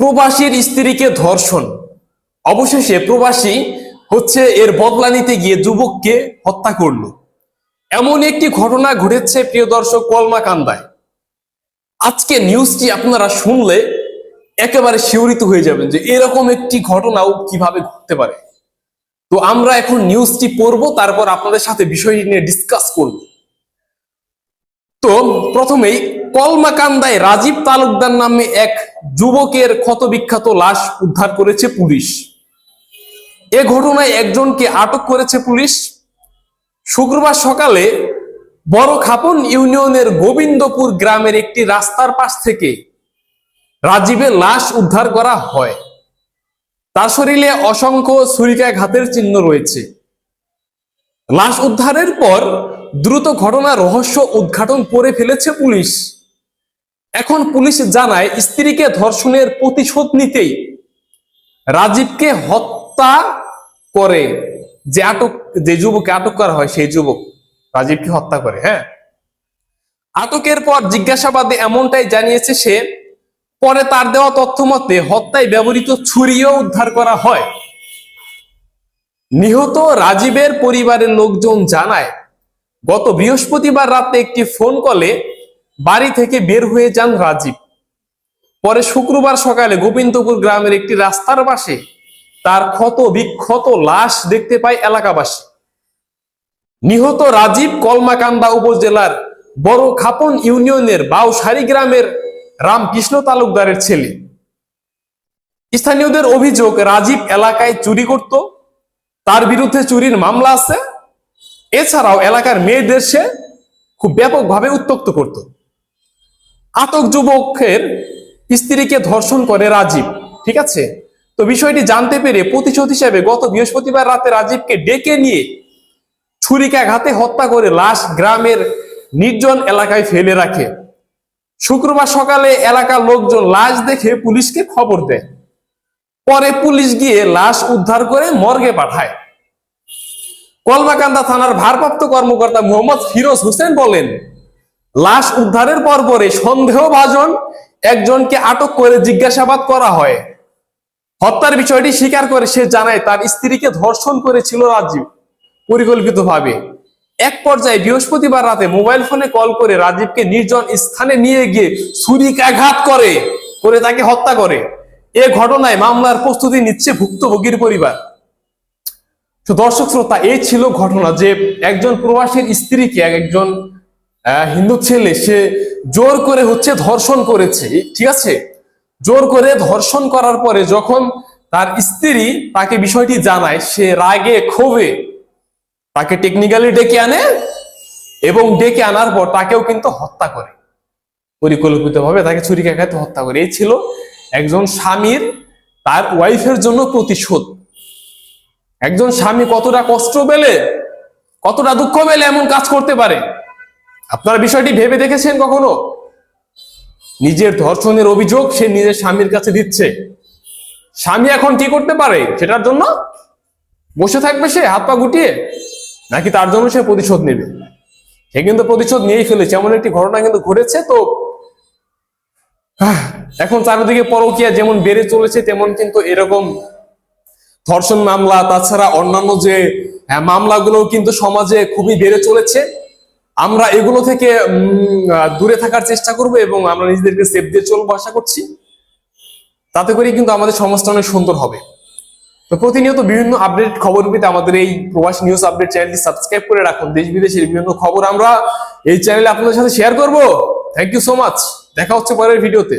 প্রবাসীর স্ত্রীকে ধর্ষণ। অবশেষে প্রবাসী এর বদলা নিতে গিয়ে যুবককে হত্যা করলো। এমন একটি ঘটনা ঘটেছে প্রিয় দর্শক কলমাকান্দায়। আজকে নিউজটি আপনারা শুনলে একেবারে শিহরিত হয়ে যাবেন যে এরকম একটি ঘটনাও কিভাবে ঘটতে পারে। তো আমরা এখন নিউজটি পড়বো, তারপর আপনাদের সাথে বিষয়টি নিয়ে ডিসকাস করব। তো প্রথমেই কলমাকান্দায় রাজীব তালুকদার নামে এক যুবকের ক্ষতবিক্ষত লাশ উদ্ধার করেছে পুলিশ। এ ঘটনায় একজনকে আটক করেছে পুলিশ। শুক্রবার সকালে বড় খাপন ইউনিয়নের গোবিন্দপুর গ্রামের একটি রাস্তার পাশ থেকে রাজীবের লাশ উদ্ধার করা হয়। তার শরীরে অসংখ্য ছুরিকাঘাতের চিহ্ন রয়েছে। লাশ উদ্ধারের পর দ্রুত ঘটনার রহস্য উদ্ঘাটন করে ফেলেছে পুলিশ। এখন পুলিশ জানায় স্ত্রীকে ধর্ষণের প্রতিশোধ নিতেই রাজীবকে হত্যা করে যে যুবককে আটক করা হয়, সেই যুবক রাজীবকে হত্যা করে। আটকের পর জিজ্ঞাসাবাদে এমনটাই জানিয়েছে সে। পরে তার দেওয়া তথ্য মতে হত্যায় ব্যবহৃত ছুরিও উদ্ধার করা হয়। নিহত রাজীবের পরিবারের লোকজন জানায় গত বৃহস্পতিবার রাতে একটি ফোন কলে বাড়ি থেকে বের হয়ে যান রাজীব। পরে শুক্রবার সকালে গোবিন্দপুর গ্রামের একটি রাস্তার পাশে তার ক্ষত বিক্ষত লাশ দেখতে পায় এলাকাবাসী। নিহত রাজীব কলমাকান্দা উপজেলার বড় খাপন ইউনিয়নের বাউসারি গ্রামের রামকৃষ্ণ তালুকদারের ছেলে। স্থানীয়দের অভিযোগ রাজীব এলাকায় চুরি করত, তার বিরুদ্ধে চুরির মামলা আছে। এছাড়াও এলাকার মেয়েদের সে খুব ব্যাপকভাবে উত্ত্যক্ত করত। আটক যুবকের স্ত্রীকে ধর্ষণ করে রাজীব, ঠিক আছে। তো বিষয়টি জানতে পেরে প্রতিশোধ হিসেবে গত বৃহস্পতিবার রাতে রাজীবকে ডেকে নিয়ে ছুরিকাঘাতে হত্যা করে লাশ গ্রামের নির্জন এলাকায় ফেলে রাখে। শুক্রবার সকালে এলাকার লোকজন লাশ দেখে পুলিশকে খবর দেয়। পরে পুলিশ গিয়ে লাশ উদ্ধার করে মর্গে পাঠায়। কলমাকান্দা থানার ভারপ্রাপ্ত কর্মকর্তা মোহাম্মদ ফিরোজ হোসেন বলেন, লাশ উদ্ধারের পরে সন্দেহভাজন একজনকে আটক করে জিজ্ঞাসাবাদ করা হয়। হত্যার বিষয়টি স্বীকার করে সে জানায় তার স্ত্রীকে ধর্ষণ করেছিল রাজীব পরিকল্পিতভাবে। এক পর্যায়ে বৃহস্পতিবার রাতে মোবাইল ফোনে কল করে রাজীবকে নির্জন স্থানে নিয়ে গিয়ে ছুরিকাঘাত করে তাকে হত্যা করে। এ ঘটনায় মামলার প্রস্তুতি নিচ্ছে ভুক্তভোগীর পরিবার। তো দর্শক শ্রোতা, এই ছিল ঘটনা যে একজন প্রবাসীর স্ত্রীকে একজন হিন্দু ছেলে সে জোর করে ধর্ষণ করেছে, ঠিক আছে। জোর করে ধর্ষণ করার পরে যখন তার স্ত্রী তাকে বিষয়টি জানায়, সে রাগে ক্ষোভে তাকে টেকনিক্যালি ডেকে আনে এবং ডেকে আনার পর তাকেও কিন্তু হত্যা করে, পরিকল্পিতভাবে তাকে ছুরিকাঘাতে হত্যা করে। এই ছিল একজন স্বামীর তার ওয়াইফের জন্য প্রতিশোধ। একজন স্বামী কতটা কষ্ট পেলে, কতটা দুঃখ পেলে এমন কাজ করতে পারে। আপনারা বিষয়টি ভেবে দেখেছেন কখনো? নিজের ধর্ষণের অভিযোগ সে নিজের স্বামীর কাছে দিচ্ছে। স্বামী এখন কি করতে পারে? সেটার জন্য বসে থাকবে সে হাত পা গুটিয়ে, নাকি তার জন্য সে প্রতিশোধ নেবে? সে কিন্তু প্রতিশোধ নিয়েই ফেলেছে। এমন একটি ঘটনা কিন্তু ঘটেছে। তো এখন চারিদিকে পরকীয়া যেমন বেড়ে চলেছে, তেমন কিন্তু এরকম ধর্ষণ মামলা, তাছাড়া অন্যান্য যে মামলাগুলো কিন্তু সমাজে খুবই বেড়ে চলেছে। আমরা এগুলো থেকে দূরে থাকার চেষ্টা করব এবং আমরা নিজেদেরকে সেফ দিয়ে চলবো আশা করছি। তাতে করে কিন্তু আমাদের সমাজটা অনেক সুন্দর হবে। তো প্রতিনিয়ত বিভিন্ন আপডেট খবর পেতে আমাদের এই প্রবাসী নিউজ আপডেট চ্যানেলটি সাবস্ক্রাইব করে রাখুন। দেশ বিদেশের বিভিন্ন খবর আমরা এই চ্যানেলে আপনাদের সাথে শেয়ার করব। Thank you so much. দেখা হচ্ছে পরের ভিডিওতে।